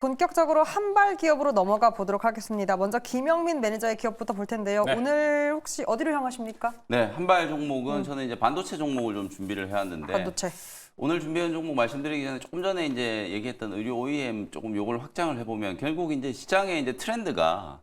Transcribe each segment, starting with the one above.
본격적으로 한발 기업으로 넘어가 보도록 하겠습니다. 먼저 김영민 매니저의 기업부터 볼 텐데요. 네. 오늘 혹시 어디로 향하십니까? 네, 한발 종목은 저는 이제 반도체 종목을 좀 준비를 해왔는데 반도체. 오늘 준비한 종목 말씀드리기 전에 조금 전에 이제 얘기했던 의류 OEM 조금 요걸 확장을 해보면 결국 이제 시장의 이제 트렌드가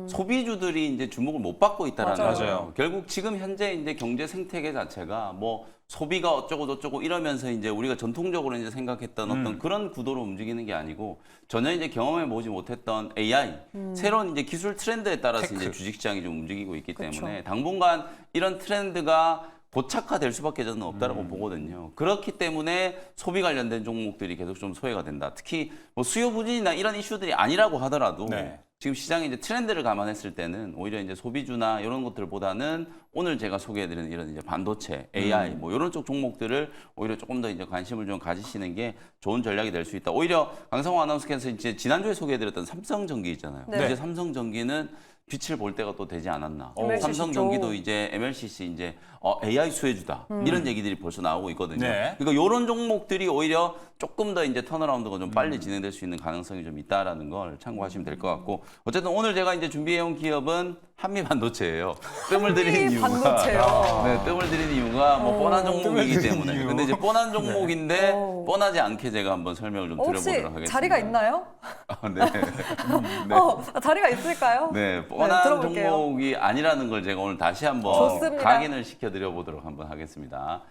소비주들이 이제 주목을 못 받고 있다라는 맞아요. 거예요. 결국 지금 현재 이제 경제 생태계 자체가 뭐 소비가 어쩌고 저쩌고 이러면서 이제 우리가 전통적으로 이제 생각했던 어떤 그런 구도로 움직이는 게 아니고 전혀 이제 경험해 보지 못했던 AI 새로운 이제 기술 트렌드에 따라서 테크. 이제 주식 시장이 좀 움직이고 있기 그쵸. 때문에 당분간 이런 트렌드가 고착화될 수밖에 저는 없다라고 보거든요. 그렇기 때문에 소비 관련된 종목들이 계속 좀 소외가 된다. 특히 뭐 수요 부진이나 이런 이슈들이 아니라고 하더라도 네. 지금 시장의 이제 트렌드를 감안했을 때는 오히려 이제 소비주나 이런 것들보다는 오늘 제가 소개해드리는 이런 이제 반도체, AI 뭐 이런 쪽 종목들을 오히려 조금 더 이제 관심을 좀 가지시는 게 좋은 전략이 될 수 있다. 오히려 강성호 아나운서께서 이제 지난주에 소개해드렸던 삼성전기 있잖아요. 네. 이제 삼성전기는 빛을 볼 때가 또 되지 않았나. MLCC 삼성전기도 쪽. 이제 MLCC 이제 AI 수혜주다 이런 얘기들이 벌써 나오고 있거든요. 네. 그러니까 이런 종목들이 오히려 조금 더 이제 턴어라운드가 좀 빨리 진행될 수 있는 가능성이 좀 있다라는 걸 참고하시면 될 것 같고 어쨌든 오늘 제가 이제 준비해온 기업은 한미반도체예요. 뜸을 들이는 이유가 반도체요. 네, 뜸을 들이는 이유가 뭐 뻔한 종목이기 뜸을 들이는 때문에 이유. 근데 이제 뻔한 종목인데 오. 뻔하지 않게 제가 한번 설명을 좀 혹시 드려보도록 하겠습니다. 자리가 있나요? 아, 네. 네. 자리가 있을까요? 네, 뻔한 들어볼게요. 종목이 아니라는 걸 제가 오늘 다시 한번 좋습니다. 각인을 시켜드려보도록 한번 하겠습니다.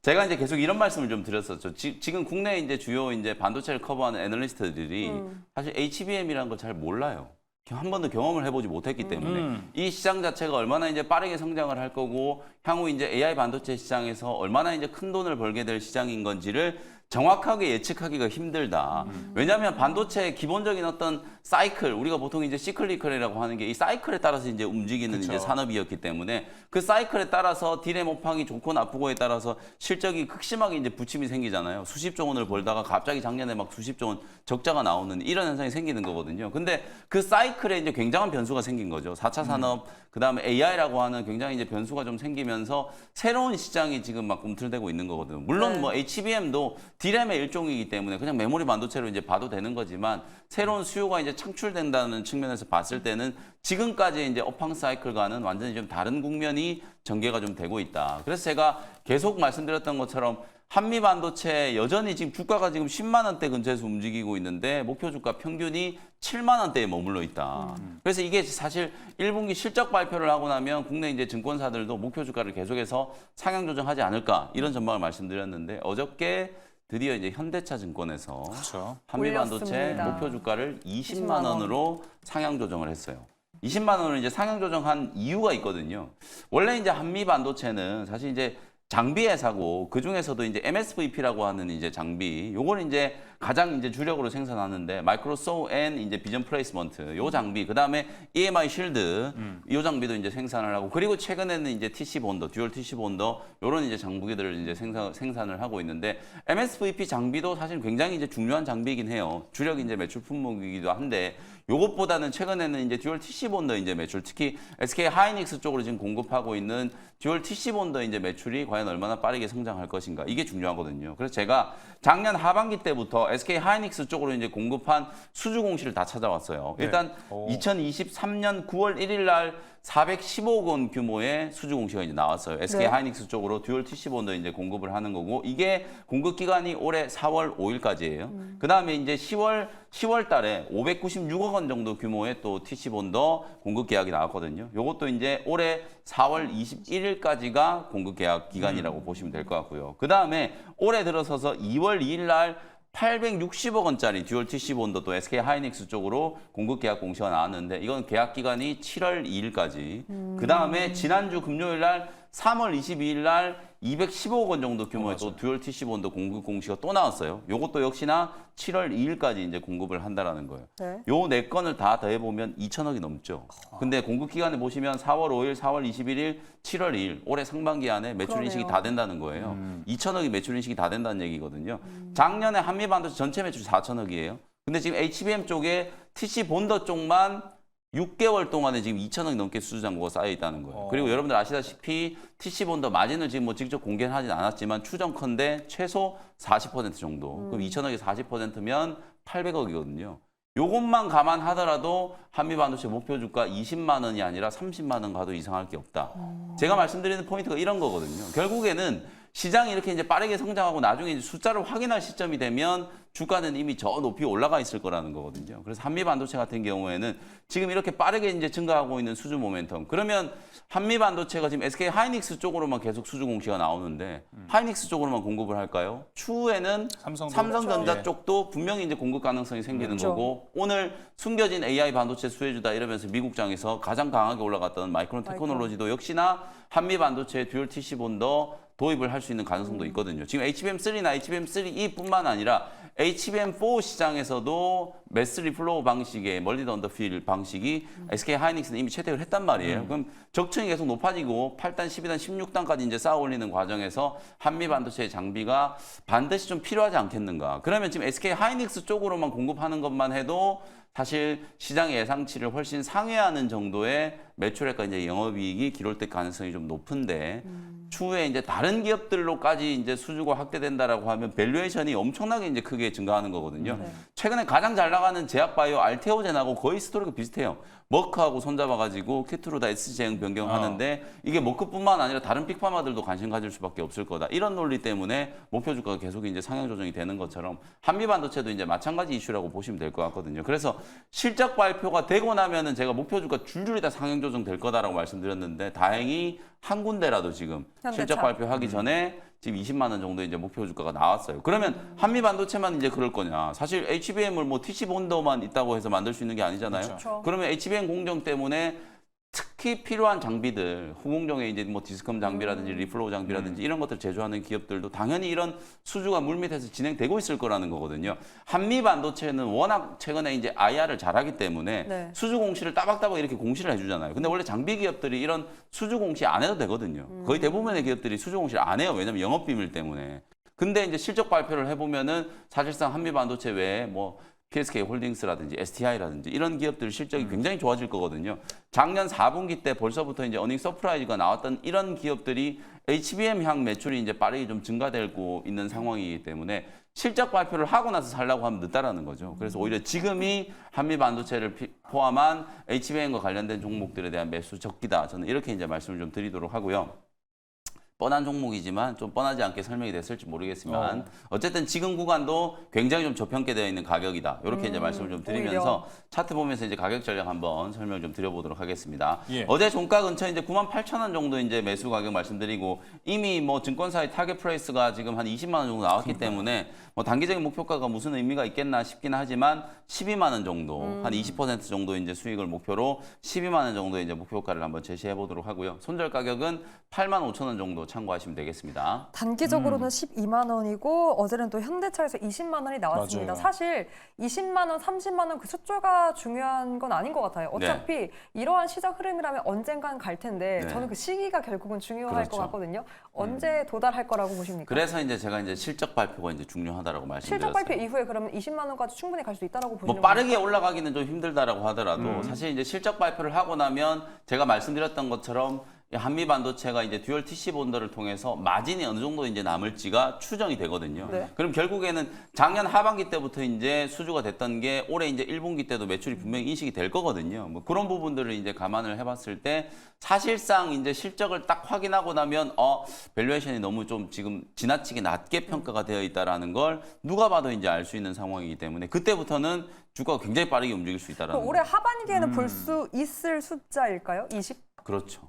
제가 이제 계속 이런 말씀을 좀 드렸었죠. 지금 국내 이제 주요 이제 반도체를 커버하는 애널리스트들이 사실 HBM이라는 걸 잘 몰라요. 한 번도 경험을 해보지 못했기 때문에 이 시장 자체가 얼마나 이제 빠르게 성장을 할 거고 향후 이제 AI 반도체 시장에서 얼마나 이제 큰 돈을 벌게 될 시장인 건지를 정확하게 예측하기가 힘들다. 왜냐하면 반도체의 기본적인 어떤 사이클, 우리가 보통 이제 시클리컬이라고 하는 게 이 사이클에 따라서 이제 움직이는 그쵸. 이제 산업이었기 때문에 그 사이클에 따라서 디램 업황이 좋고 나쁘고에 따라서 실적이 극심하게 이제 부침이 생기잖아요. 수십조 원을 벌다가 갑자기 작년에 막 수십조 원 적자가 나오는 이런 현상이 생기는 거거든요. 근데 그 사이클에 이제 굉장한 변수가 생긴 거죠. 4차 산업, 그다음에 AI라고 하는 굉장히 이제 변수가 좀 생기면서 새로운 시장이 지금 막 꿈틀대고 있는 거거든요. 물론 네. 뭐 HBM도 디램의 일종이기 때문에 그냥 메모리 반도체로 이제 봐도 되는 거지만 새로운 수요가 이제 창출된다는 측면에서 봤을 때는 지금까지 이제 업황 사이클과는 완전히 좀 다른 국면이 전개가 좀 되고 있다. 그래서 제가 계속 말씀드렸던 것처럼 한미 반도체 여전히 지금 주가가 지금 10만 원대 근처에서 움직이고 있는데 목표 주가 평균이 7만 원대에 머물러 있다. 그래서 이게 사실 1분기 실적 발표를 하고 나면 국내 이제 증권사들도 목표 주가를 계속해서 상향 조정하지 않을까 이런 전망을 말씀드렸는데 어저께 드디어 이제 현대차 증권에서 그렇죠. 한미 반도체 올렸습니다. 목표 주가를 20만 20만 원으로 상향 조정을 했어요. 20만 원을 이제 상향 조정한 이유가 있거든요. 원래 이제 한미 반도체는 사실 이제 장비 회사고 그 중에서도 이제 MSVP라고 하는 이제 장비, 요걸 이제 가장 이제 주력으로 생산하는데 마이크로 소우 앤 이제 비전 플레이스먼트 요 장비, 그다음에 EMI 쉴드 요 장비도 이제 생산을 하고 그리고 최근에는 이제 TC 본더, 듀얼 TC 본더 요런 이제 장비들을 이제 생산을 하고 있는데 MSVP 장비도 사실 굉장히 이제 중요한 장비이긴 해요. 주력 이제 매출 품목이기도 한데 요것보다는 최근에는 이제 듀얼 TC 본더 이제 매출, 특히 SK 하이닉스 쪽으로 지금 공급하고 있는 듀얼 TC 본더 이제 매출이 과연 얼마나 빠르게 성장할 것인가 이게 중요하거든요. 그래서 제가 작년 하반기 때부터 SK 하이닉스 쪽으로 이제 공급한 수주 공시를 다 찾아왔어요. 네. 일단 오. 2023년 9월 1일 날 415억 원 규모의 수주 공시가 이제 나왔어요. SK 네. 하이닉스 쪽으로 듀얼 TC 본더 이제 공급을 하는 거고 이게 공급 기간이 올해 4월 5일까지예요. 그다음에 이제 10월 달에 596억 원 정도 규모의 또 TC 본더 공급 계약이 나왔거든요. 요것도 이제 올해 4월 21일까지가 공급 계약 기간이라고 보시면 될 것 같고요. 그다음에 올해 들어서서 2월 2일 날 860억 원짜리 듀얼 TC 본더 또 SK 하이닉스 쪽으로 공급 계약 공시가 나왔는데 이건 계약 기간이 7월 2일까지. 그다음에 지난주 금요일 날 3월 22일 날 215억 원 정도 규모의 또 듀얼 TC 본더 공급 공시가 또 나왔어요. 요것도 역시나 7월 2일까지 이제 공급을 한다라는 거예요. 네. 요 네 건을 다 더해 보면 2천억이 넘죠. 근데 공급 기간에 보시면 4월 5일, 4월 21일, 7월 2일 올해 상반기 안에 매출 인식이 그러네요. 다 된다는 거예요. 2천억이 매출 인식이 다 된다는 얘기거든요. 작년에 한미 반도체 전체 매출이 4천억이에요. 근데 지금 HBM 쪽에 TC 본더 쪽만 6개월 동안에 지금 2천억이 넘게 수주 잔고가 쌓여 있다는 거예요. 그리고 여러분들 아시다시피 TC 본더 마진을 지금 뭐 직접 공개는 하진 않았지만 추정컨대 최소 40% 정도. 그럼 2천억에 40%면 800억이거든요. 요것만 감안하더라도 한미반도체 목표 주가 20만 원이 아니라 30만 원 가도 이상할 게 없다. 제가 말씀드리는 포인트가 이런 거거든요. 결국에는 시장이 이렇게 이제 빠르게 성장하고 나중에 이제 숫자를 확인할 시점이 되면 주가는 이미 저 높이 올라가 있을 거라는 거거든요. 그래서 한미 반도체 같은 경우에는 지금 이렇게 빠르게 이제 증가하고 있는 수주 모멘텀. 그러면 한미 반도체가 지금 SK 하이닉스 쪽으로만 계속 수주 공시가 나오는데 하이닉스 쪽으로만 공급을 할까요? 추후에는 삼성전자 그렇죠. 쪽도 분명히 이제 공급 가능성이 생기는 그렇죠. 거고 오늘 숨겨진 AI 반도체 수혜주다 이러면서 미국장에서 가장 강하게 올라갔던 마이크론 테크놀로지도 역시나 한미 반도체 듀얼 TC 본더 도입을 할 수 있는 가능성도 있거든요. 지금 HBM3나 HBM3E뿐만 아니라 HBM4 시장에서도 매스 리플로우 방식의 멀리 언더필 방식이 SK 하이닉스는 이미 채택을 했단 말이에요. 그럼 적층이 계속 높아지고 8단, 12단, 16단까지 이제 쌓아 올리는 과정에서 한미 반도체의 장비가 반드시 좀 필요하지 않겠는가. 그러면 지금 SK 하이닉스 쪽으로만 공급하는 것만 해도 사실 시장 예상치를 훨씬 상회하는 정도의 매출액과 이제 영업이익이 기록될 가능성이 좀 높은데 추후에 이제 다른 기업들로까지 이제 수주가 확대된다라고 하면 밸류에이션이 엄청나게 이제 크게 증가하는 거거든요. 최근에 가장 잘 나가는 제약바이오 알테오젠하고 거의 스토리가 비슷해요. 머크하고 손잡아가지고 키트로다 SC제형 변경하는데 이게 머크뿐만 아니라 다른 빅파마들도 관심 가질 수밖에 없을 거다. 이런 논리 때문에 목표 주가가 계속 이제 상향 조정이 되는 것처럼 한미 반도체도 이제 마찬가지 이슈라고 보시면 될 것 같거든요. 그래서 실적 발표가 되고 나면은 제가 목표 주가 줄줄이 다 상향 조정 될 거다라고 말씀드렸는데 다행히 한 군데라도 지금 현대차. 실적 발표하기 전에 지금 20만 원 정도 이제 목표 주가가 나왔어요. 그러면 한미 반도체만 이제 그럴 거냐? 사실 HBM을 뭐 TC 본더만 있다고 해서 만들 수 있는 게 아니잖아요. 그렇죠. 그러면 HBM 공정 때문에 특히 필요한 장비들, 후공정에 이제 뭐 디스컴 장비라든지 리플로우 장비라든지 이런 것들 제조하는 기업들도 당연히 이런 수주가 물밑에서 진행되고 있을 거라는 거거든요. 한미 반도체는 워낙 최근에 이제 IR을 잘하기 때문에 네. 수주 공시를 따박따박 이렇게 공시를 해주잖아요. 근데 원래 장비 기업들이 이런 수주 공시 안 해도 되거든요. 거의 대부분의 기업들이 수주 공시를 안 해요. 왜냐면 영업 비밀 때문에. 근데 이제 실적 발표를 해보면은 사실상 한미 반도체 외에 뭐 PSK 홀딩스라든지 STI라든지 이런 기업들 실적이 굉장히 좋아질 거거든요. 작년 4분기 때 벌써부터 이제 어닝 서프라이즈가 나왔던 이런 기업들이 HBM향 매출이 이제 빠르게 좀 증가되고 있는 상황이기 때문에 실적 발표를 하고 나서 살라고 하면 늦다라는 거죠. 그래서 오히려 지금이 한미 반도체를 포함한 HBM과 관련된 종목들에 대한 매수 적기다. 저는 이렇게 이제 말씀을 좀 드리도록 하고요. 뻔한 종목이지만 좀 뻔하지 않게 설명이 됐을지 모르겠지만 어쨌든 지금 구간도 굉장히 좀 저평가되어 있는 가격이다. 이렇게 이제 말씀을 좀 드리면서 오히려. 차트 보면서 이제 가격 전략 한번 설명 좀 드려보도록 하겠습니다. 예. 어제 종가 근처 이제 98,000원 정도 이제 매수 가격 말씀드리고 이미 뭐 증권사의 타겟 프라이스가 지금 한 20만 원 정도 나왔기 때문에 뭐 단기적인 목표가가 무슨 의미가 있겠나 싶긴 하지만 12만 원 정도 한 20% 정도 이제 수익을 목표로 12만 원 정도 이제 목표가를 한번 제시해 보도록 하고요. 손절 가격은 8만 5천 원 정도 참고하시면 되겠습니다. 단기적으로는 12만 원이고 어제는 또 현대차에서 20만 원이 나왔습니다. 맞아요. 사실 20만 원, 30만 원 그 숫자가 중요한 건 아닌 것 같아요. 어차피 이러한 시장 흐름이라면 언젠간 갈 텐데 네. 저는 그 시기가 결국은 중요할 그렇죠. 것 같거든요. 언제 도달할 거라고 보십니까? 그래서 이제 제가 이제 실적 발표가 이제 중요하다라고 실적 말씀드렸어요. 발표 이후에 그러면 20만 원까지 충분히 갈 수 있다라고 보시는 뭐 빠르게 올라가기는 좀 힘들다라고 하더라도 사실 이제 실적 발표를 하고 나면 제가 말씀드렸던 것처럼 한미 반도체가 이제 듀얼 TC 본더를 통해서 마진이 어느 정도 이제 남을지가 추정이 되거든요. 네. 그럼 결국에는 작년 하반기 때부터 이제 수주가 됐던 게 올해 이제 1분기 때도 매출이 분명히 인식이 될 거거든요. 뭐 그런 부분들을 이제 감안을 해봤을 때 사실상 이제 실적을 딱 확인하고 나면 밸류에이션이 너무 좀 지금 지나치게 낮게 평가가 되어 있다라는 걸 누가 봐도 이제 알 수 있는 상황이기 때문에 그때부터는 주가가 굉장히 빠르게 움직일 수 있다라는 올해 하반기에는 볼 수 있을 숫자일까요? 20? 그렇죠.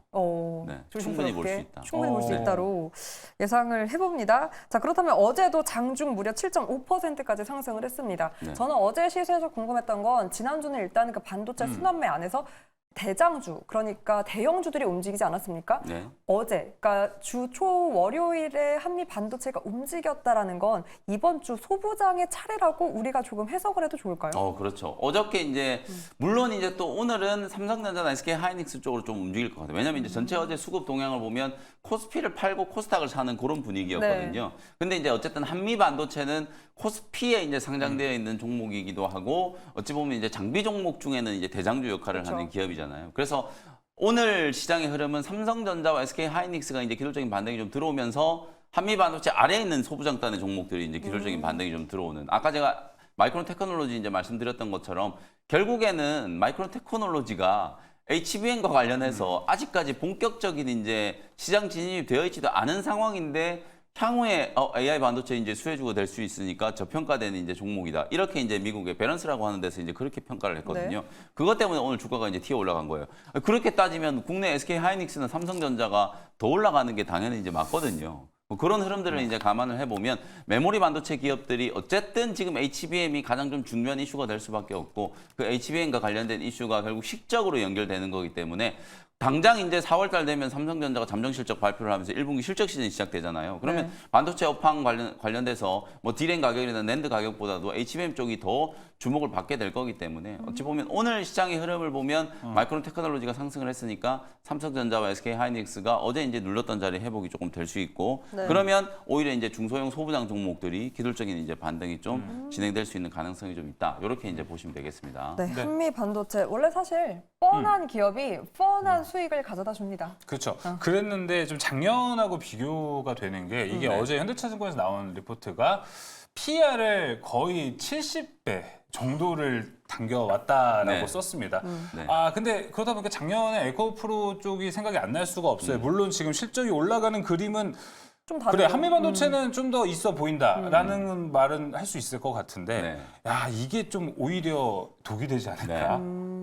네, 충분히 볼 수 있다. 충분히 볼 수 네. 있다로 예상을 해봅니다. 자, 그렇다면 어제도 장중 무려 7.5%까지 상승을 했습니다. 네. 저는 어제 시세에서 궁금했던 건 지난주는 일단 그 반도체 순환매 안에서 대장주, 그러니까 대형주들이 움직이지 않았습니까? 네. 어제, 그러니까 주 초 월요일에 한미 반도체가 움직였다라는 건 이번 주 소부장의 차례라고 우리가 조금 해석을 해도 좋을까요? 그렇죠. 어저께 이제 물론 이제 또 오늘은 삼성전자나 SK 하이닉스 쪽으로 좀 움직일 것 같아요. 왜냐면 이제 전체 어제 수급 동향을 보면 코스피를 팔고 코스닥을 사는 그런 분위기였거든요. 근데 이제 어쨌든 한미 반도체는 코스피에 이제 상장되어 있는 종목이기도 하고 어찌 보면 이제 장비 종목 중에는 이제 대장주 역할을 그렇죠. 하는 기업이잖아요. 그래서 오늘 시장의 흐름은 삼성전자와 SK 하이닉스가 이제 기술적인 반등이 좀 들어오면서 한미 반도체 아래에 있는 소부장단의 종목들이 이제 기술적인 반등이 좀 들어오는. 아까 제가 마이크론 테크놀로지 이제 말씀드렸던 것처럼 결국에는 마이크론 테크놀로지가 HBM과 관련해서 아직까지 본격적인 이제 시장 진입이 되어 있지도 않은 상황인데 향후에 AI 반도체 이제 수혜주가 될 수 있으니까 저평가되는 이제 종목이다. 이렇게 이제 미국의 밸런스라고 하는 데서 이제 그렇게 평가를 했거든요. 그것 때문에 오늘 주가가 이제 튀어 올라간 거예요. 그렇게 따지면 국내 SK 하이닉스나 삼성전자가 더 올라가는 게 당연히 이제 맞거든요. 뭐 그런 흐름들을 이제 감안을 해보면 메모리 반도체 기업들이 어쨌든 지금 HBM이 가장 좀 중요한 이슈가 될 수밖에 없고 그 HBM과 관련된 이슈가 결국 실적으로 연결되는 거기 때문에 당장 이제 4월 달 되면 삼성전자가 잠정 실적 발표를 하면서 1분기 실적 시즌이 시작되잖아요. 그러면 반도체 업황 관련돼서 뭐 디램 가격이나 낸드 가격보다도 HBM 쪽이 더 주목을 받게 될 거기 때문에 어찌 보면 오늘 시장의 흐름을 보면 마이크론 테크놀로지가 상승을 했으니까 삼성전자와 SK 하이닉스가 어제 이제 눌렀던 자리 회복이 조금 될 수 있고 그러면 오히려 이제 중소형 소부장 종목들이 기술적인 이제 반등이 좀 진행될 수 있는 가능성이 좀 있다. 이렇게 이제 보시면 되겠습니다. 네, 한미 반도체 원래 사실 뻔한 기업이 뻔한 수익을 가져다 줍니다. 그렇죠. 그랬는데 좀 작년하고 비교가 되는 게 이게 어제 현대차증권에서 나온 리포트가 PR을 거의 70배 정도를 당겨왔다라고 썼습니다. 네. 근데 그러다 보니까 작년에 에코프로 쪽이 생각이 안 날 수가 없어요. 물론 지금 실적이 올라가는 그림은 좀 그래 다르죠. 한미반도체는 좀 더 있어 보인다라는 말은 할 수 있을 것 같은데 야 이게 좀 오히려 독이 되지 않을까?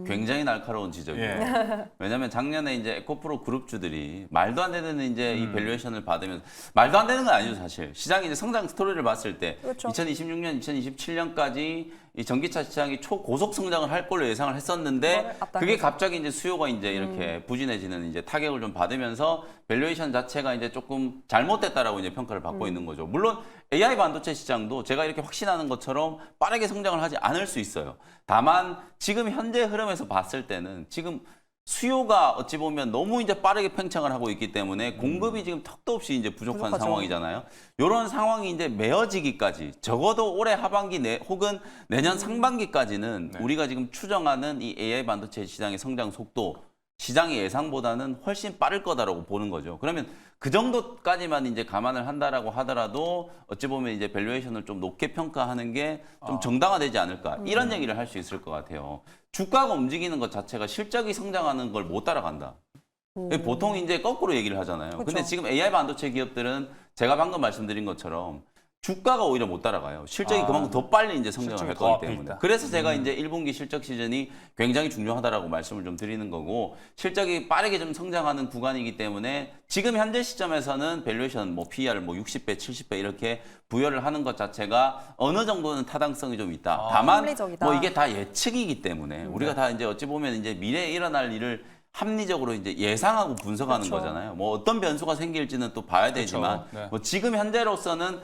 굉장히 날카로운 지적이에요. 왜냐하면 작년에 이제 에코프로 그룹주들이 말도 안 되는 이제 이 밸류에이션을 받으면 말도 안 되는 건 아니죠 사실. 시장이 이제 성장 스토리를 봤을 때 그렇죠. 2026년, 2027년까지 이 전기차 시장이 초고속 성장을 할 걸로 예상을 했었는데 그게 갑자기 이제 수요가 이제 이렇게 부진해지는 이제 타격을 좀 받으면서 밸류에이션 자체가 이제 조금 잘못됐다라고 이제 평가를 받고 있는 거죠. 물론 AI 반도체 시장도 제가 이렇게 확신하는 것처럼 빠르게 성장을 하지 않을 수 있어요. 다만 지금 현재 흐름에서 봤을 때는 지금 수요가 어찌 보면 너무 이제 빠르게 팽창을 하고 있기 때문에 공급이 지금 턱도 없이 이제 부족한 부족하죠. 상황이잖아요. 이런 상황이 이제 메어지기까지 적어도 올해 하반기 혹은 내년 상반기까지는 우리가 지금 추정하는 이 AI 반도체 시장의 성장 속도 시장의 예상보다는 훨씬 빠를 거다라고 보는 거죠. 그러면 그 정도까지만 이제 감안을 한다라고 하더라도 어찌 보면 이제 밸류에이션을 좀 높게 평가하는 게 좀 정당화되지 않을까 이런 얘기를 할 수 있을 것 같아요. 주가가 움직이는 것 자체가 실적이 성장하는 걸 못 따라간다. 보통 이제 거꾸로 얘기를 하잖아요. 근데 그렇죠. 지금 AI 반도체 기업들은 제가 방금 말씀드린 것처럼 주가가 오히려 못 따라가요. 실적이 그만큼 더 빨리 이제 성장을 실적이 할 더 거기 앞에 때문에. 있다. 그래서 제가 이제 1분기 실적 시즌이 굉장히 중요하다라고 말씀을 좀 드리는 거고 실적이 빠르게 좀 성장하는 구간이기 때문에 지금 현재 시점에서는 밸류에이션 뭐 PER 뭐 60배, 70배 이렇게 부여를 하는 것 자체가 어느 정도는 타당성이 좀 있다. 다만 합리적이다. 뭐 이게 다 예측이기 때문에 우리가 다 이제 어찌 보면 이제 미래에 일어날 일을 합리적으로 이제 예상하고 분석하는 그렇죠. 거잖아요. 뭐 어떤 변수가 생길지는 또 봐야 되지만 네. 뭐 지금 현재로서는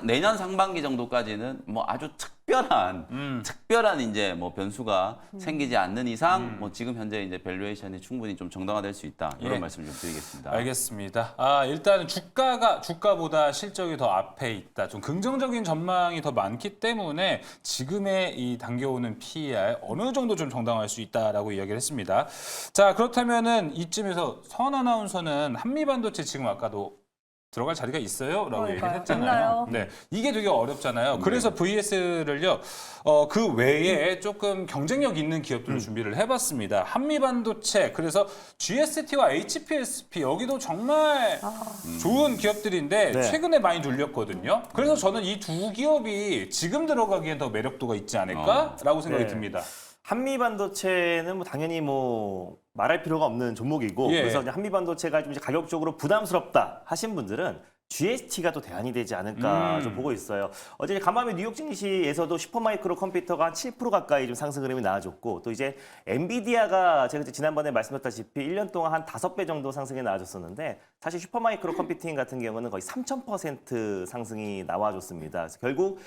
내년 상반기 정도까지는 뭐 아주 특별한 이제 뭐 변수가 생기지 않는 이상 뭐 지금 현재 이제 밸류에이션이 충분히 좀 정당화될 수 있다. 이런 말씀 좀 드리겠습니다. 알겠습니다. 일단 주가보다 실적이 더 앞에 있다. 좀 긍정적인 전망이 더 많기 때문에 지금의 이 당겨오는 PER 어느 정도 좀 정당화할 수 있다라고 이야기를 했습니다. 자, 그렇다면은 이쯤에서 선 아나운서는 한미반도체 지금 아까도 들어갈 자리가 있어요? 라고 그러니까요. 얘기를 했잖아요. 있나요? 네, 이게 되게 어렵잖아요. 그래서 VS를요, 그 외에 조금 경쟁력 있는 기업들을 준비를 해봤습니다. 한미반도체, 그래서 GST와 HPSP, 여기도 정말 좋은 기업들인데 네. 최근에 많이 눌렸거든요. 그래서 저는 이 두 기업이 지금 들어가기엔 더 매력도가 있지 않을까라고 생각이 네. 듭니다. 한미반도체는 뭐 당연히 뭐 말할 필요가 없는 종목이고 예. 그래서 이제 한미반도체가 좀 이제 가격적으로 부담스럽다 하신 분들은 GST가 또 대안이 되지 않을까 좀 보고 있어요. 어제 이제 간밤에 뉴욕 증시에서도 슈퍼마이크로 컴퓨터가 한 7% 가까이 좀 상승 흐름이 나와줬고 또 이제 엔비디아가 제가 이제 지난번에 말씀드렸다시피 1년 동안 한 5배 정도 상승이 나와줬었는데 사실 슈퍼마이크로 컴퓨팅 같은 경우는 거의 3000% 상승이 나와줬습니다. 그래서 결국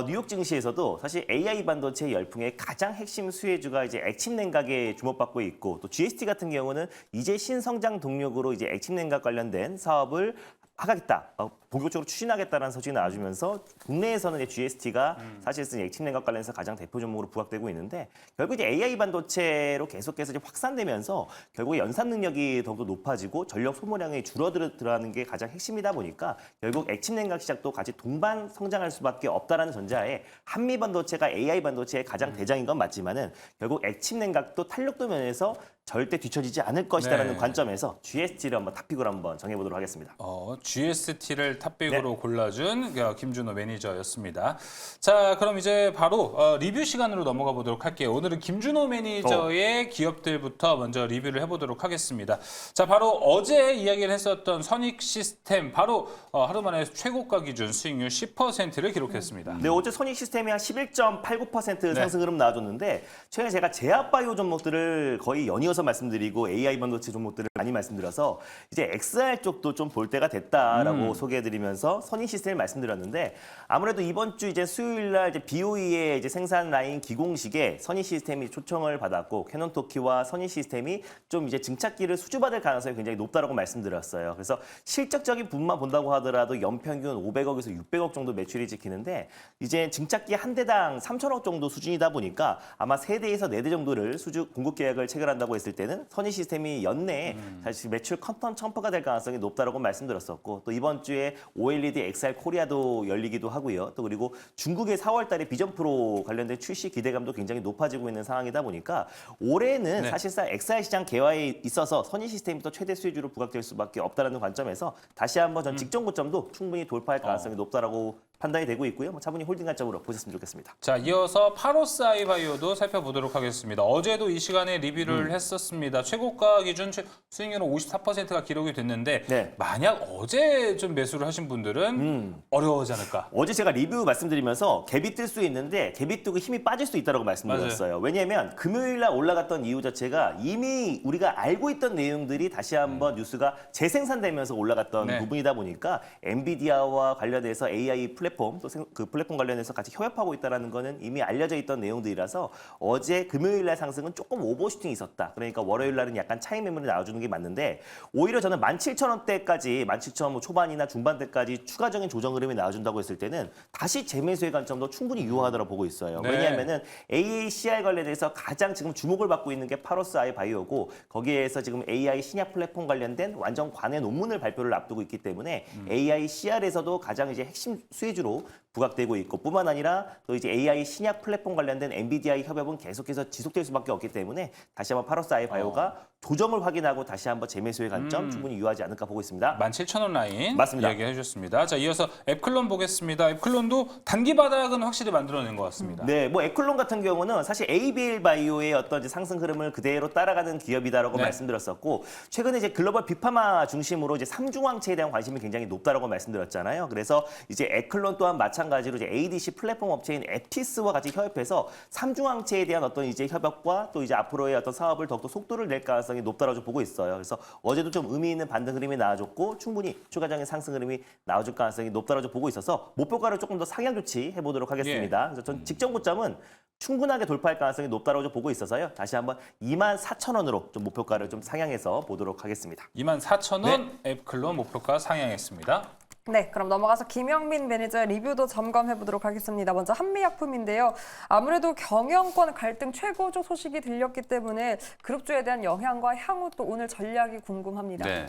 뉴욕 증시에서도 사실 AI 반도체 열풍의 가장 핵심 수혜주가 이제 액침 냉각에 주목받고 있고 또 GST 같은 경우는 이제 신성장 동력으로 이제 액침 냉각 관련된 사업을 하겠다, 본격적으로 추진하겠다는 소식이 나와주면서 국내에서는 이제 GST가 사실상 액침 냉각 관련해서 가장 대표 종목으로 부각되고 있는데 결국 이제 AI 반도체로 계속해서 이제 확산되면서 결국 연산 능력이 더욱더 높아지고 전력 소모량이 줄어들어가는 게 가장 핵심이다 보니까 결국 액침 냉각 시장도 같이 동반 성장할 수밖에 없다라는 전제하에 한미 반도체가 AI 반도체의 가장 대장인 건 맞지만은 결국 액침 냉각도 탄력도 면에서 절대 뒤처지지 않을 것이다라는 네. 관점에서 GST를 한번 탑픽으로 한번 정해보도록 하겠습니다. GST를 탑픽으로 네. 골라준 김준호 매니저였습니다. 자, 그럼 이제 바로 리뷰 시간으로 넘어가 보도록 할게요. 오늘은 김준호 매니저의 기업들부터 먼저 리뷰를 해보도록 하겠습니다. 자, 바로 어제 이야기를 했었던 선익 시스템, 바로 하루 만에 최고가 기준 수익률 10%를 기록했습니다. 네, 어제 선익 시스템이 한 11.89% 네. 상승 흐름 나와줬는데 최근에 제가 제약바이오 종목들을 거의 연이어서 말씀드리고 AI 반도체 종목들을 많이 말씀드려서 이제 XR 쪽도 좀 볼 때가 됐다라고 소개해드리면서 선익 시스템을 말씀드렸는데 아무래도 이번 주 이제 수요일 날 이제 BOE의 이제 생산 라인 기공식에 선익 시스템이 초청을 받았고 캐논토키와 선익 시스템이 좀 이제 증착기를 수주받을 가능성이 굉장히 높다라고 말씀드렸어요. 그래서 실적적인 부분만 본다고 하더라도 연평균 500억에서 600억 정도 매출이 찍히는데 이제 증착기 한 대당 3천억 정도 수준이다 보니까 아마 3대에서 4대 정도를 수주 공급 계약을 체결한다고 했을 때는 선익 시스템이 연내에 사실 매출 컨턴 점퍼가 될 가능성이 높다라고 말씀드렸었고 또 이번 주에 OLED XR 코리아도 열리기도 하고요. 또 그리고 중국의 4월 달에 비전 프로 관련된 출시 기대감도 굉장히 높아지고 있는 상황이다 보니까 올해는 네. 사실상 XR 시장 개화에 있어서 선익 시스템이 또 최대 수혜주로 부각될 수밖에 없다는 관점에서 다시 한번 전 직전 고점도 충분히 돌파할 가능성이 높다라고 판단이 되고 있고요. 뭐 차분히 홀딩 관점으로 보셨으면 좋겠습니다. 자, 이어서 파로스 아이바이오도 살펴보도록 하겠습니다. 어제도 이 시간에 리뷰를 했었습니다. 최고가 기준 수익률은 54%가 기록이 됐는데 네. 만약 어제 좀 매수를 하신 분들은 어려워하지 않을까? 어제 제가 리뷰 말씀드리면서 갭이 뜰 수 있는데 갭이 뜨고 힘이 빠질 수도 있다고 말씀드렸어요. 왜냐하면 금요일 날 올라갔던 이유 자체가 이미 우리가 알고 있던 내용들이 다시 한번 뉴스가 재생산되면서 올라갔던 네. 부분이다 보니까 엔비디아와 관련해서 AI 플랫폼 또 그 플랫폼 관련해서 같이 협업하고 있다는 거는 이미 알려져 있던 내용들이라서 어제 금요일 날 상승은 조금 오버슈팅이 있었다. 그러니까 월요일 날은 약간 차익 매물이 나와주는 게 맞는데 오히려 저는 17,000원대까지 17,000원 초반이나 중반대까지 추가적인 조정 흐름이 나와준다고 했을 때는 다시 재매수의 관점도 충분히 유효하다고 보고 있어요. 네. 왜냐하면은 AACR 관련해서 가장 지금 주목을 받고 있는 게 파로스 아이바이오고 거기에서 지금 AI 신약 플랫폼 관련된 완전 관해 논문을 발표를 앞두고 있기 때문에 AICR에서도 가장 이제 핵심 수혜주로 부각되고 있고 뿐만 아니라 또 이제 AI 신약 플랫폼 관련된 엔비디아의 협업은 계속해서 지속될 수밖에 없기 때문에 다시 한번 파로스 아이바이오가 조정을 확인하고 다시 한번 재매수의 관점 충분히 유효하지 않을까 보고 있습니다. 17,000원 라인 맞습니다. 이야기해 주셨습니다. 자, 이어서 앱클론 보겠습니다. 앱클론도 단기 바닥은 확실히 만들어낸 것 같습니다. 네, 뭐 에클론 같은 경우는 사실 ABL 바이오의 어떤 이제 상승 흐름을 그대로 따라가는 기업이다라고 네. 말씀드렸었고 최근에 이제 글로벌 빅파마 중심으로 이제 삼중항체에 대한 관심이 굉장히 높다라고 말씀드렸잖아요. 그래서 이제 에클론 또한 마찬가지로 이제 ADC 플랫폼 업체인 에티스와 같이 협업해서 삼중항체에 대한 어떤 이제 협업과 또 이제 앞으로의 어떤 사업을 더욱더 속도를 낼 가능성이 높다라고 보고 있어요. 그래서 어제도 좀 의미 있는 반등 흐름이 나와줬고 충분히 추가적인 상승 흐름이 나와줄 가능성이 높다라고 보고 있어서 목표가를 조금 더 상향 조치해 보도록 하겠습니다. 그래서 전 직전 고점은 충분하게 돌파할 가능성이 높다고 보고 있어서요. 다시 한번 24,000원으로 좀 목표가를 좀 상향해서 보도록 하겠습니다. 24,000원 앱클론 목표가 상향했습니다. 네, 그럼 넘어가서 김영민 매니저의 리뷰도 점검해 보도록 하겠습니다. 먼저 한미약품인데요. 아무래도 경영권 갈등 최고조 소식이 들렸기 때문에 그룹주에 대한 영향과 향후 또 오늘 전략이 궁금합니다. 네.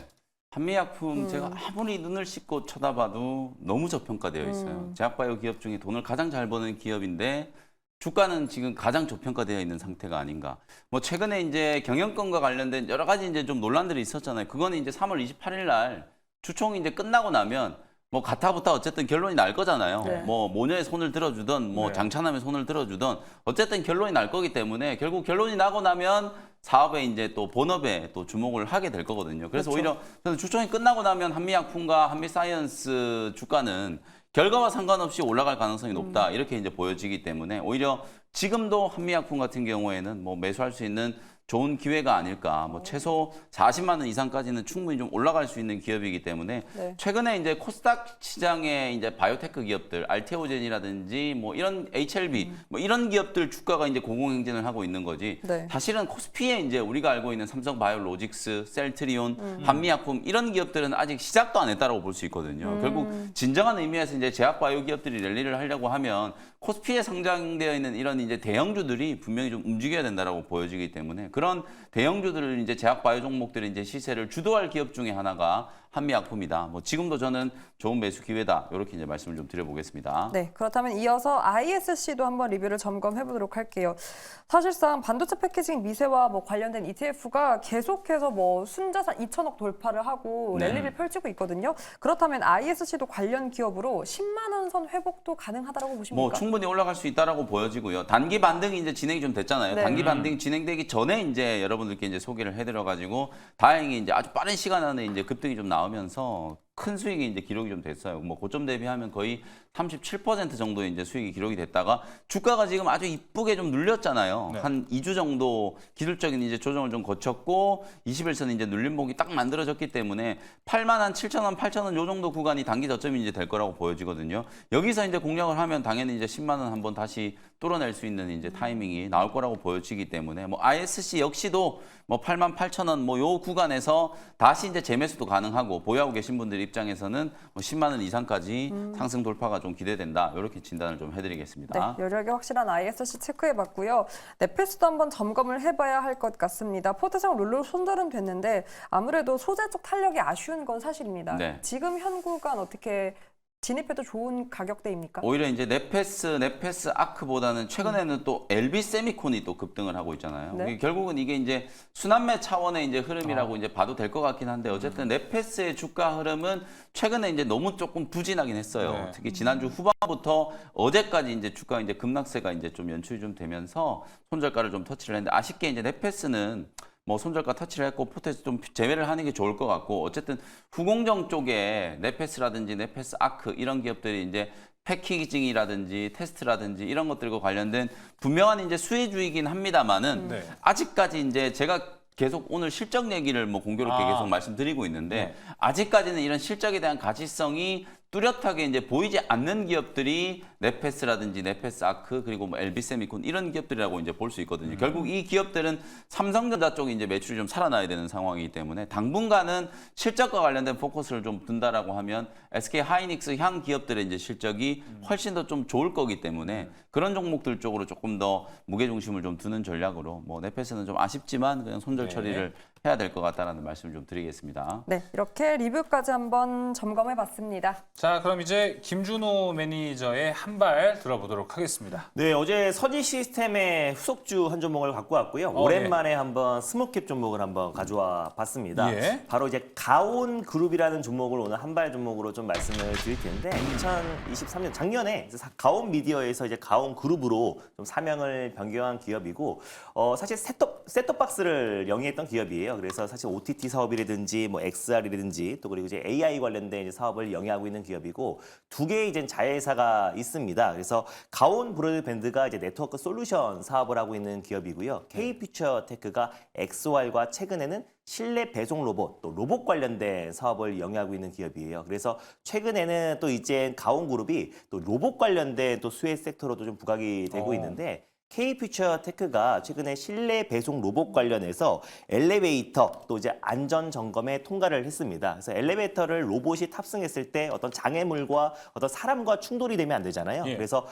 한미약품 제가 아무리 눈을 씻고 쳐다봐도 너무 저평가되어 있어요. 제약바이오 기업 중에 돈을 가장 잘 버는 기업인데 주가는 지금 가장 저평가되어 있는 상태가 아닌가. 뭐 최근에 이제 경영권과 관련된 여러 가지 이제 좀 논란들이 있었잖아요. 그거는 이제 3월 28일 날 주총이 이제 끝나고 나면 뭐 가타부타 어쨌든 결론이 날 거잖아요. 네. 뭐 모녀에 손을 들어주든 뭐 네. 장차남에 손을 들어주든 어쨌든 결론이 날 거기 때문에 결국 결론이 나고 나면 사업에 이제 또 본업에 또 주목을 하게 될 거거든요. 그래서 그렇죠. 오히려 저는 주총이 끝나고 나면 한미약품과 한미사이언스 주가는 결과와 상관없이 올라갈 가능성이 높다 이렇게 이제 보여지기 때문에 오히려 지금도 한미약품 같은 경우에는 뭐 매수할 수 있는 좋은 기회가 아닐까. 뭐 최소 40만 원 이상까지는 충분히 좀 올라갈 수 있는 기업이기 때문에 네. 최근에 이제 코스닥 시장에 이제 바이오테크 기업들, 알테오젠이라든지 뭐 이런 HLB 뭐 이런 기업들 주가가 이제 고공행진을 하고 있는 거지. 네. 사실은 코스피에 이제 우리가 알고 있는 삼성바이오로직스, 셀트리온, 한미약품 이런 기업들은 아직 시작도 안 했다라고 볼 수 있거든요. 결국 진정한 의미에서 이제 제약바이오 기업들이 랠리를 하려고 하면 코스피에 상장되어 있는 이런 이제 대형주들이 분명히 좀 움직여야 된다라고 보여지기 때문에 그런 대형주들을 이제 제약바이오 종목들이 이제 시세를 주도할 기업 중에 하나가 한미약품이다. 뭐 지금도 저는 좋은 매수 기회다. 이렇게 이제 말씀을 좀 드려보겠습니다. 네, 그렇다면 이어서 ISC도 한번 리뷰를 점검해 보도록 할게요. 사실상 반도체 패키징 미세와 뭐 관련된 ETF가 계속해서 뭐 순자산 2천억 돌파를 하고 네. 랠리를 펼치고 있거든요. 그렇다면 ISC도 관련 기업으로 10만 원 선 회복도 가능하다고 보십니까? 뭐 충분히 올라갈 수 있다라고 보여지고요. 단기 반등이 이제 진행이 좀 됐잖아요. 네. 단기 반등이 진행되기 전에 이제 여러분들께 이제 소개를 해드려가지고 다행히 이제 아주 빠른 시간 안에 이제 급등이 좀 나오면서 큰 수익이 이제 기록이 좀 됐어요. 뭐 고점 대비하면 거의 37% 정도의 이제 수익이 기록이 됐다가 주가가 지금 아주 이쁘게 좀 눌렸잖아요. 네. 한 2주 정도 기술적인 이제 조정을 좀 거쳤고 21선 이제 눌림목이 딱 만들어졌기 때문에 8만 한 7,000원, 8,000원 요 정도 구간이 단기 저점이 이제 될 거라고 보여지거든요. 여기서 이제 공략을 하면 당연히 이제 10만 원 한번 다시 뚫어낼 수 있는 이제 타이밍이 나올 거라고 보여지기 때문에 뭐 ISC 역시도 뭐 88,000원 뭐 요 구간에서 다시 이제 재매수도 가능하고 보유하고 계신 분들 입장에서는 뭐 10만 원 이상까지 상승 돌파가 좀 기대된다. 이렇게 진단을 좀 해드리겠습니다. 네, 여력이 확실한 ISC 체크해봤고요. 넷패스도 한번 점검을 해봐야 할 것 같습니다. 포트상 룰로 손절은 됐는데 아무래도 소재 쪽 탄력이 아쉬운 건 사실입니다. 네. 지금 현 구간 어떻게 진입해도 좋은 가격대입니까? 오히려 이제 넷패스 아크보다는 최근에는 또 LB 세미콘이 또 급등을 하고 있잖아요. 네. 결국은 이게 이제 순환매 차원의 이제 흐름이라고 이제 봐도 될 것 같긴 한데 어쨌든 넷패스의 주가 흐름은 최근에 이제 너무 조금 부진하긴 했어요. 네. 특히 지난주 후반부터 어제까지 이제 주가 이제 급락세가 이제 좀 연출이 좀 되면서 손절가를 좀 터치를 했는데 아쉽게 이제 넷패스는 뭐 손절가 터치를 했고 포트에서 좀 제외를 하는 게 좋을 것 같고 어쨌든 후공정 쪽에 넷패스라든지 넷패스 아크 이런 기업들이 이제 패키징이라든지 테스트라든지 이런 것들과 관련된 분명한 이제 수혜주이긴 합니다만은 네. 아직까지 이제 제가 계속 오늘 실적 얘기를 뭐 공교롭게 계속 말씀드리고 있는데 네. 아직까지는 이런 실적에 대한 가치성이 뚜렷하게 이제 보이지 않는 기업들이 넷패스라든지 넷패스 아크 그리고 뭐 LB세미콘 이런 기업들이라고 이제 볼 수 있거든요. 결국 이 기업들은 삼성전자 쪽에 이제 매출이 좀 살아나야 되는 상황이기 때문에 당분간은 실적과 관련된 포커스를 좀 둔다라고 하면 SK 하이닉스 향 기업들의 이제 실적이 훨씬 더 좀 좋을 거기 때문에 그런 종목들 쪽으로 조금 더 무게 중심을 좀 두는 전략으로 뭐 넷패스는 좀 아쉽지만 그냥 손절 처리를 해야 될 것 같다라는 말씀을 좀 드리겠습니다. 네, 이렇게 리뷰까지 한번 점검해봤습니다. 자, 그럼 이제 김준호 매니저의 한 발 들어보도록 하겠습니다. 네, 어제 서지 시스템의 후속주 한 종목을 갖고 왔고요. 오랜만에 한번 스몰캡 종목을 한번 가져와 봤습니다. 예. 바로 이제 가온 그룹이라는 종목을 오늘 한 발 종목으로 좀 말씀을 드릴 텐데 2023년 작년에 가온 미디어에서 이제 가온 그룹으로 좀 사명을 변경한 기업이고 사실 셋톱박스를 영위했던 기업이에요. 그래서 사실 OTT 사업이라든지 뭐 XR이라든지 또 그리고 이제 AI 관련된 이제 사업을 영위하고 있는 기업이고 두 개의 이제 자회사가 있습니다. 그래서 가온 브로드밴드가 이제 네트워크 솔루션 사업을 하고 있는 기업이고요. K퓨처테크가 XR과 최근에는 실내 배송 로봇, 또 로봇 관련된 사업을 영위하고 있는 기업이에요. 그래서 최근에는 또 이제 가온그룹이 또 로봇 관련된 또 수혜 섹터로도 좀 부각이 되고 있는데 K퓨처테크가 최근에 실내 배송 로봇 관련해서 엘리베이터 또 이제 안전 점검에 통과를 했습니다. 그래서 엘리베이터를 로봇이 탑승했을 때 어떤 장애물과 어떤 사람과 충돌이 되면 안 되잖아요. 예. 그래서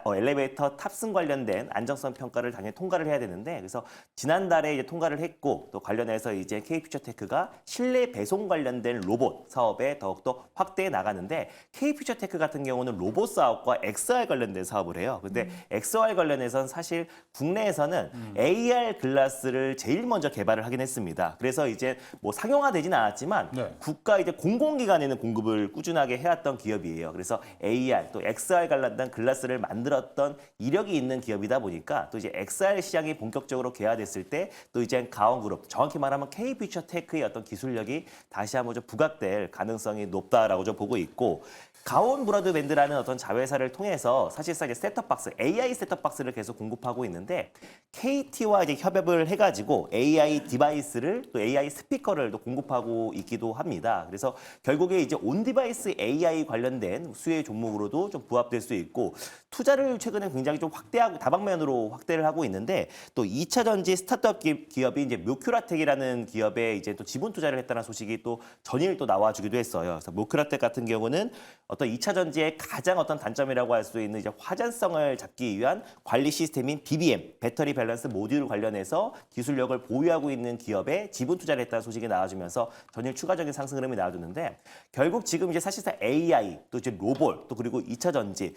엘리베이터 탑승 관련된 안정성 평가를 당연히 통과를 해야 되는데 그래서 지난달에 이제 통과를 했고 또 관련해서 이제 K퓨처테크가 실내 배송 관련된 로봇 사업에 더욱더 확대해 나가는데 K퓨처테크 같은 경우는 로봇 사업과 XR 관련된 사업을 해요. 근데 XR 관련해서는 사실 국내에서는 AR 글라스를 제일 먼저 개발을 하긴 했습니다. 그래서 이제 뭐 상용화되지는 않았지만 네. 국가 이제 공공기관에는 공급을 꾸준하게 해왔던 기업이에요. 그래서 AR 또 XR 관련된 글라스를 만들었던 이력이 있는 기업이다 보니까 또 이제 XR 시장이 본격적으로 개화됐을 때 또 이제 가온그룹 정확히 말하면 K퓨처테크의 어떤 기술력이 다시 한번 좀 부각될 가능성이 높다라고 좀 보고 있고 가온 브로드밴드라는 어떤 자회사를 통해서 사실상 이제 셋톱박스 AI 셋톱박스를 계속 공급하고 있는데 KT와 이제 협업을 해가지고 AI 디바이스를 또 AI 스피커를 또 공급하고 있기도 합니다. 그래서 결국에 이제 온 디바이스 AI 관련된 수혜 종목으로도 좀 부합될 수 있고 투자를 최근에 굉장히 좀 확대하고 다방면으로 확대를 하고 있는데 또 2차 전지 스타트업 기업이 이제 묘큐라텍이라는 기업에 이제 또 지분 투자를 했다는 소식이 또 전일 또 나와주기도 했어요. 그래서 묘큐라텍 같은 경우는 어떤 2차 전지의 가장 어떤 단점이라고 할 수 있는 이제 화전성을 잡기 위한 관리 시스템인 BBM 배터리 밸런스 모듈 관련해서 기술력을 보유하고 있는 기업에 지분 투자를 했다는 소식이 나와주면서 전일 추가적인 상승 흐름이 나와줬는데 결국 지금 이제 사실상 AI 또 이제 로봇 또 그리고 2차 전지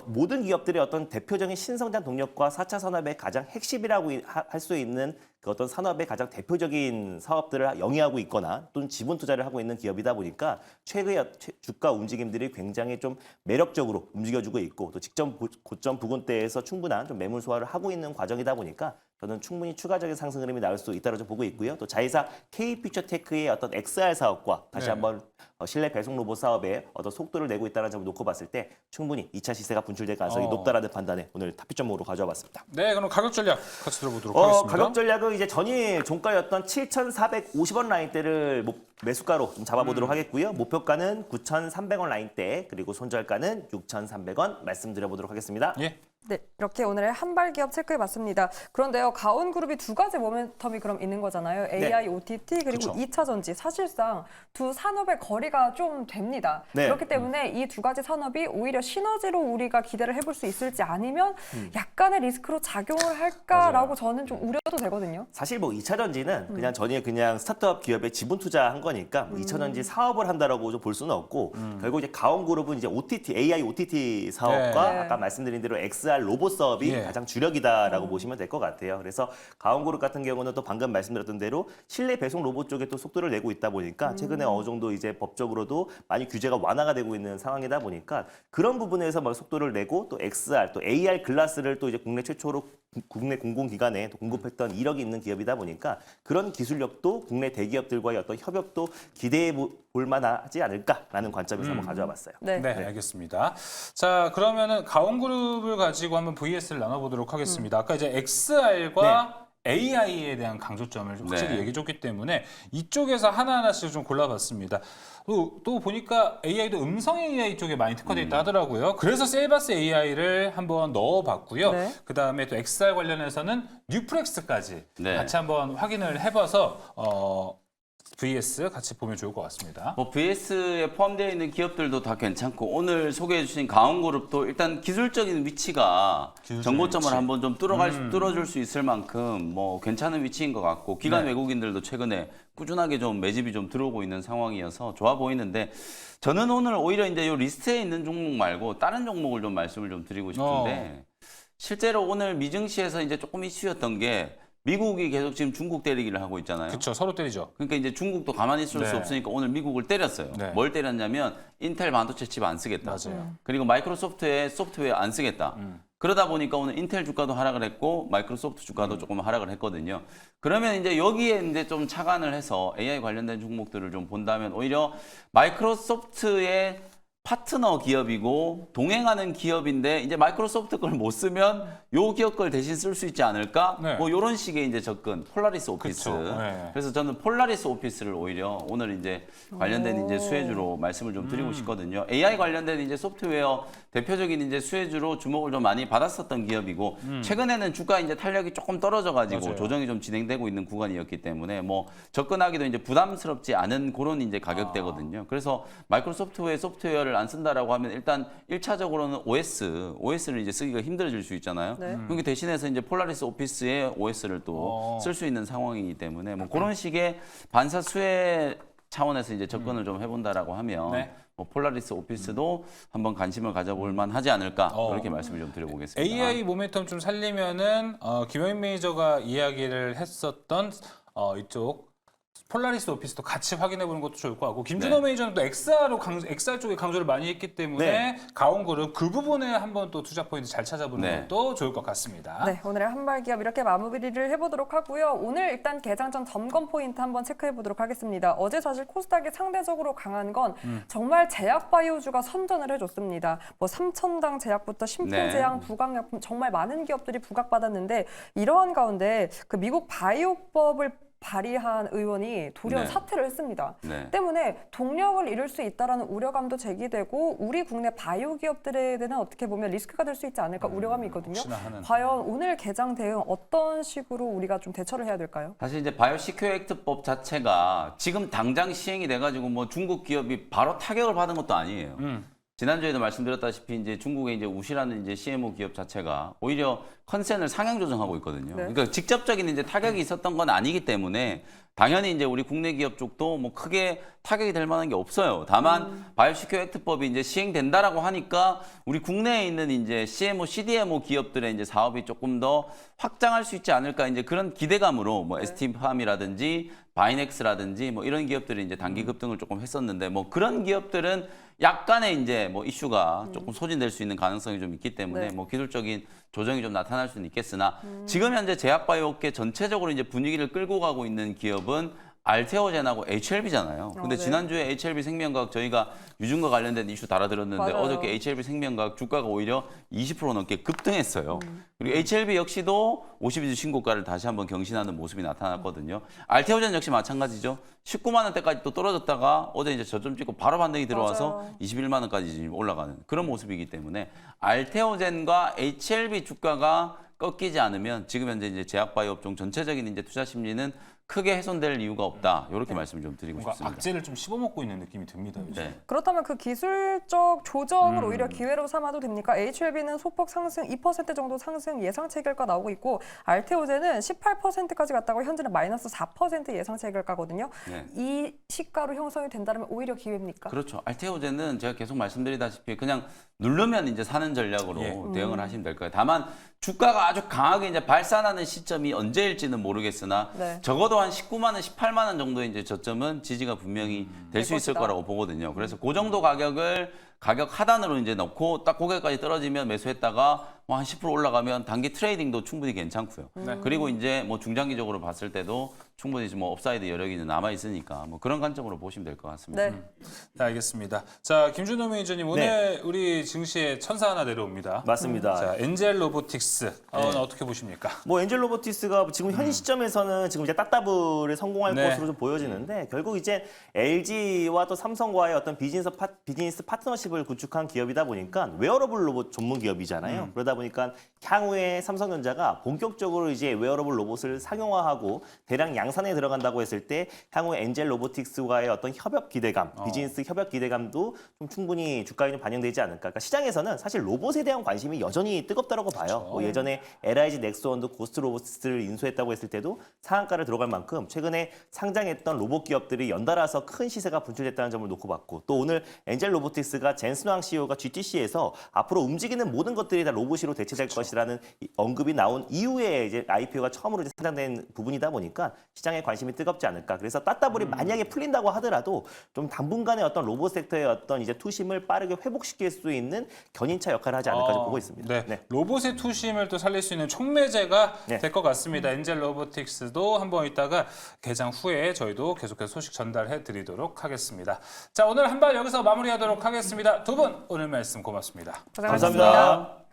모든 기업들의 어떤 대표적인 신성장 동력과 4차 산업의 가장 핵심이라고 할 수 있는 그 어떤 산업의 가장 대표적인 사업들을 영위하고 있거나 또는 지분 투자를 하고 있는 기업이다 보니까 최근의 주가 움직임들이 굉장히 좀 매력적으로 움직여주고 있고 또 직전 고점 부근대에서 충분한 좀 매물 소화를 하고 있는 과정이다 보니까 저는 충분히 추가적인 상승 흐름이 나올 수 있다고 좀 보고 있고요. 또 자회사 K퓨처테크의 어떤 XR 사업과 다시 네. 한번 실내 배송 로봇 사업에 어떤 속도를 내고 있다는 점을 놓고 봤을 때 충분히 2차 시세가 분출될 가능성이 높다라는 판단에 오늘 탑픽점으로 가져와 봤습니다. 네, 그럼 가격 전략 같이 들어보도록 하겠습니다. 가격 전략은 이제 전일 종가였던 7,450원 라인대를 매수가로 좀 잡아보도록 하겠고요. 목표가는 9,300원 라인대 그리고 손절가는 6,300원 말씀드려보도록 하겠습니다. 예. 네, 이렇게 오늘의 한발 기업 체크해봤습니다. 그런데요, 가온그룹이 두 가지 모멘텀이 그럼 있는 거잖아요. AI, OTT 그리고 그쵸. 2차 전지. 사실상 두 산업의 거리가 좀 됩니다. 네. 그렇기 때문에 이 두 가지 산업이 오히려 시너지로 우리가 기대를 해볼 수 있을지 아니면 약간의 리스크로 작용을 할까라고 맞아요. 저는 좀 우려도 되거든요. 사실 뭐 2차 전지는 그냥 전일 그냥 스타트업 기업에 지분 투자한 거니까 뭐 2차 전지 사업을 한다라고 좀 볼 수는 없고 결국 이제 가온그룹은 이제 OTT, AI OTT 사업과 네. 아까 말씀드린 대로 XR 로봇 사업이 예. 가장 주력이다라고 보시면 될 것 같아요. 그래서 가온그룹 같은 경우는 또 방금 말씀드렸던 대로 실내 배송 로봇 쪽에 또 속도를 내고 있다 보니까 최근에 어느 정도 이제 법적으로도 많이 규제가 완화가 되고 있는 상황이다 보니까 그런 부분에서 막 속도를 내고 또 XR 또 AR 글라스를 또 이제 국내 최초로 국내 공공기관에 또 공급했던 이력이 있는 기업이다 보니까 그런 기술력도 국내 대기업들과의 어떤 협업도 기대해 볼 만하지 않을까라는 관점에서 한번 가져와 봤어요. 네. 네, 알겠습니다. 자, 그러면은 가온그룹을 가지고 한번 VS를 나눠보도록 하겠습니다. 아까 이제 XR과 AI에 대한 강조점을 좀 확실히 네. 얘기해 줬기 때문에 이쪽에서 하나하나씩 좀 골라봤습니다. 또 보니까 AI도 음성 AI 쪽에 많이 특화되어 있다 하더라고요. 그래서 셀바스 AI를 한번 넣어봤고요. 네. 그 다음에 또 XR 관련해서는 뉴프렉스까지 네. 같이 한번 확인을 해봐서 VS 같이 보면 좋을 것 같습니다. 뭐 VS에 포함되어 있는 기업들도 다 괜찮고 오늘 소개해 주신 가온그룹도 일단 기술적인 위치가 기술적인 정고점을 위치. 한번 좀 뚫어줄 수 있을 만큼 뭐 괜찮은 위치인 것 같고 기관 네. 외국인들도 최근에 꾸준하게 좀 매집이 좀 들어오고 있는 상황이어서 좋아 보이는데 저는 오늘 오히려 이제 이 리스트에 있는 종목 말고 다른 종목을 좀 말씀을 좀 드리고 싶은데 실제로 오늘 미증시에서 이제 조금 이슈였던 게 미국이 계속 지금 중국 때리기를 하고 있잖아요. 그렇죠, 서로 때리죠. 그러니까 이제 중국도 가만히 있을 수 네. 없으니까 오늘 미국을 때렸어요. 네. 뭘 때렸냐면 인텔 반도체 칩 안 쓰겠다. 맞아요. 그리고 마이크로소프트의 소프트웨어 안 쓰겠다. 그러다 보니까 오늘 인텔 주가도 하락을 했고 마이크로소프트 주가도 조금 하락을 했거든요. 그러면 이제 여기에 이제 좀 착안을 해서 AI 관련된 종목들을 좀 본다면 오히려 마이크로소프트의 파트너 기업이고 동행하는 기업인데 이제 마이크로소프트 걸 못 쓰면 요 기업 걸 대신 쓸 수 있지 않을까? 네. 뭐 이런 식의 이제 접근. 폴라리스 오피스. 그쵸. 네. 그래서 저는 폴라리스 오피스를 오히려 오늘 이제 관련된 이제 수혜주로 말씀을 좀 드리고 싶거든요. AI 관련된 이제 소프트웨어 대표적인 이제 수혜주로 주목을 좀 많이 받았었던 기업이고 최근에는 주가 이제 탄력이 조금 떨어져 가지고 맞아요. 조정이 좀 진행되고 있는 구간이었기 때문에 뭐 접근하기도 이제 부담스럽지 않은 그런 이제 가격대거든요. 그래서 마이크로소프트의 소프트웨어를 안 쓴다라고 하면 일단 1차적으로는 OS를 이제 쓰기가 힘들어질 수 있잖아요. 네. 그러니까 대신해서 이제 폴라리스 오피스의 OS를 또 쓸 수 있는 상황이기 때문에 뭐 그런 식의 반사 수혜 차원에서 이제 접근을 좀 해본다라고 하면 네. 뭐 폴라리스 오피스도 한번 관심을 가져볼 만하지 않을까 그렇게 말씀을 좀 드려보겠습니다. AI 모멘텀 좀 살리면은 김영민 매니저가 이야기를 했었던 이쪽 폴라리스 오피스도 같이 확인해 보는 것도 좋을 것 같고 김준호 매니저는 또 XR 쪽에 강조를 많이 했기 때문에 가온그룹 그 부분에 한번 또 투자 포인트 잘 찾아보는 것도 좋을 것 같습니다. 네, 오늘의 한발기업 이렇게 마무리를 해보도록 하고요. 오늘 일단 개장 전 점검 포인트 한번 체크해보도록 하겠습니다. 어제 사실 코스닥이 상대적으로 강한 건 정말 제약바이오주가 선전을 해줬습니다. 뭐 삼천당 제약부터 신풍제약, 부강약품 정말 많은 기업들이 부각받았는데 이러한 가운데 그 미국 바이오법을 발의한 의원이 돌연 사퇴를 했습니다. 때문에 동력을 잃을 수 있다는 우려감도 제기되고 우리 국내 바이오 기업들에 대한 어떻게 보면 리스크가 될 수 있지 않을까 우려감이 있거든요. 과연 오늘 개장 대응 어떤 식으로 우리가 좀 대처를 해야 될까요? 사실 이제 바이오 시큐어 액트법 자체가 지금 당장 시행이 돼가지고 뭐 중국 기업이 바로 타격을 받은 것도 아니에요. 지난주에도 말씀드렸다시피 이제 중국의 이제 우시라는 이제 CMO 기업 자체가 오히려 컨센을 상향 조정하고 있거든요. 그러니까 직접적인 이제 타격이 있었던 건 아니기 때문에 당연히 이제 우리 국내 기업 쪽도 뭐 크게 타격이 될 만한 게 없어요. 다만 바이오 시큐어 액트법이 이제 시행된다라고 하니까 우리 국내에 있는 이제 CMO, CDMO 기업들의 이제 사업이 조금 더 확장할 수 있지 않을까 이제 그런 기대감으로 뭐 ST팜이라든지 바이넥스라든지 뭐 이런 기업들이 이제 단기 급등을 조금 했었는데 뭐 그런 기업들은 약간의 이제 뭐 이슈가 조금 소진될 수 있는 가능성이 좀 있기 때문에 뭐 기술적인 조정이 좀 나타날 수는 있겠으나 지금 현재 제약바이오 업계 전체적으로 이제 분위기를 끌고 가고 있는 기업은 알테오젠하고 HLB잖아요. 근데 지난주에 HLB 생명과학 저희가 유증과 관련된 이슈 달아드렸는데 어저께 HLB 생명과학 주가가 오히려 20% 넘게 급등했어요. 그리고 HLB 역시도 52주 신고가를 다시 한번 경신하는 모습이 나타났거든요. 알테오젠 역시 마찬가지죠. 19만 원대까지 또 떨어졌다가 어제 이제 저점 찍고 바로 반등이 들어와서 21만 원까지 지금 올라가는 그런 모습이기 때문에 알테오젠과 HLB 주가가 꺾이지 않으면 지금 현재 이제 제약바이오 업종 전체적인 이제 투자 심리는 크게 훼손될 이유가 없다. 이렇게 말씀을 좀 드리고 뭔가 싶습니다. 악재를 좀 씹어먹고 있는 느낌이 듭니다. 요즘. 그렇다면 그 기술적 조정을 오히려 기회로 삼아도 됩니까? HLB는 소폭 상승 2% 정도 상승 예상 체결가 나오고 있고 알테오젠은 18%까지 갔다고 현재는 마이너스 4% 예상 체결가거든요. 이 시가로 형성이 된다면 오히려 기회입니까? 그렇죠. 알테오젠은 제가 계속 말씀드리다시피 그냥 누르면 이제 사는 전략으로 대응을 하시면 될 거예요. 다만 주가가 아주 강하게 이제 발산하는 시점이 언제일지는 모르겠으나 적어도 한 19만 원, 18만 원 정도의 이제 저점은 지지가 분명히 될 수 있을 거라고 보거든요. 그래서 그 정도 가격을 가격 하단으로 이제 넣고 딱 고개까지 떨어지면 매수했다가 뭐 한 10% 올라가면 단기 트레이딩도 충분히 괜찮고요. 그리고 이제 뭐 중장기적으로 봤을 때도 충분히 뭐 업사이드 여력이 남아 있으니까 뭐 그런 관점으로 보시면 될 것 같습니다. 네. 네, 알겠습니다. 자, 김준호 매니저님 오늘 우리 증시에 천사 하나 내려옵니다. 맞습니다. 자, 엔젤 로보틱스 어떻게 보십니까? 뭐 엔젤 로보틱스가 지금 현 시점에서는 지금 이제 따따블에 성공할 네. 것으로 좀 보여지는데 결국 이제 LG와 또 삼성과의 어떤 비즈니스 파트너십을 구축한 기업이다 보니까 웨어러블 로봇 전문 기업이잖아요. 그러다 보니까 향후에 삼성전자가 본격적으로 이제 웨어러블 로봇을 상용화하고 대량 양산에 들어간다고 했을 때 향후에 엔젤 로보틱스와의 어떤 협업 기대감, 비즈니스 협업 기대감도 좀 충분히 주가에 좀 반영되지 않을까. 그러니까 시장에서는 사실 로봇에 대한 관심이 여전히 뜨겁다라고 봐요. 뭐 예전에 LIG 넥스원도 고스트 로봇을 인수했다고 했을 때도 상한가를 들어갈 만큼 최근에 상장했던 로봇 기업들이 연달아서 큰 시세가 분출됐다는 점을 놓고 봤고 또 오늘 엔젤 로보틱스가 젠슨왕 CEO가 GTC에서 앞으로 움직이는 모든 것들이 다 로봇으로 대체될 것이라는 언급이 나온 이후에 이제 IPO가 처음으로 이제 상장된 부분이다 보니까 시장에 관심이 뜨겁지 않을까. 그래서 따따블이 만약에 풀린다고 하더라도 좀 당분간의 어떤 로봇 섹터의 어떤 이제 투심을 빠르게 회복시킬 수 있는 견인차 역할을 하지 않을까 좀 보고 있습니다. 네. 로봇의 투심을 또 살릴 수 있는 촉매제가 네. 될 것 같습니다. 엔젤 로보틱스도 한번 이따가 개장 후에 저희도 계속해서 소식 전달해 드리도록 하겠습니다. 자, 오늘 한발 여기서 마무리하도록 하겠습니다. 두 분 오늘 말씀 고맙습니다. 고생하셨습니다. 감사합니다.